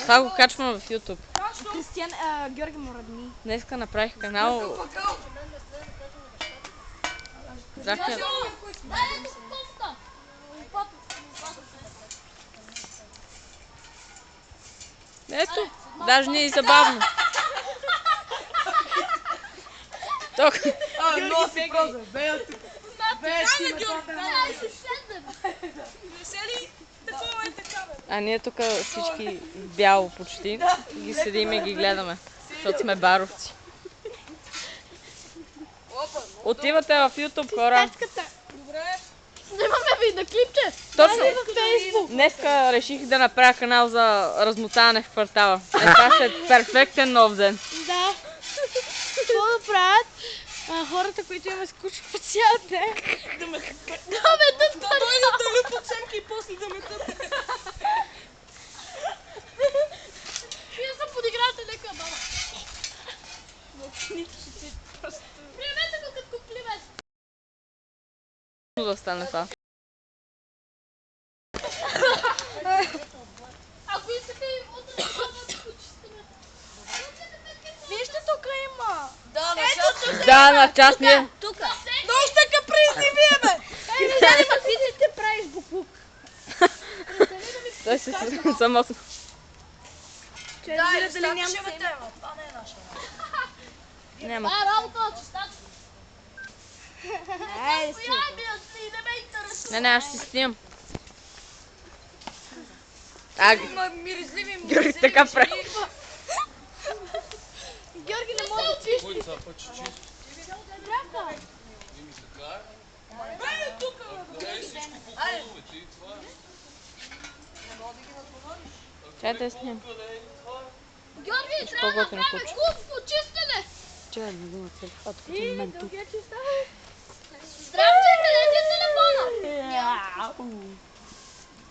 Това го качвам в YouTube. Кристиан, Георги му родни. Днеска направих канал. Здрасти. Ето, даже не е забавно. Тук. Носи проза, бея тук. А ние тук всички бяло почти ги седим и ги гледаме, защото сме баровци. Отивате в YouTube, хора. Добре. Снимаме видеоклипче. Точно. Днеска реших да направя канал за размотаване в квартала. Това ще е перфектен нов ден. Да. Какво да правят хората, които имаме скучно по цял ден? Да метат квартала. Да дойдат да люпат семки и после да метат. Вие се подигравате нека баба. Приемете го като комплимент. Да стане това. Ако искате утре да почистиме. Вижте, тук има. Да, на част ние. Тук. Много ще капризни вие, бе! Ей, не знам, ма ти ще правиш буклук. Той се самотно. Да, дали няма тема. Това не е наша. Няма. Това е работа на чистачка. Ей, си. Не ме интересува. Не, аз ще си снимам. Миризливи му. Георги така прави. Георги не може да чисти. Кой това път чисти? Дряка. Ими така е. Бе, тук. Къде е всичко по ходове? Ти това е. Чай да снимам. Къде е това? Георги, трябва да По-готино направим куче. куп почистене. Чай да взема телефон. И, другия чиста. Здравче, къде ти е телефона?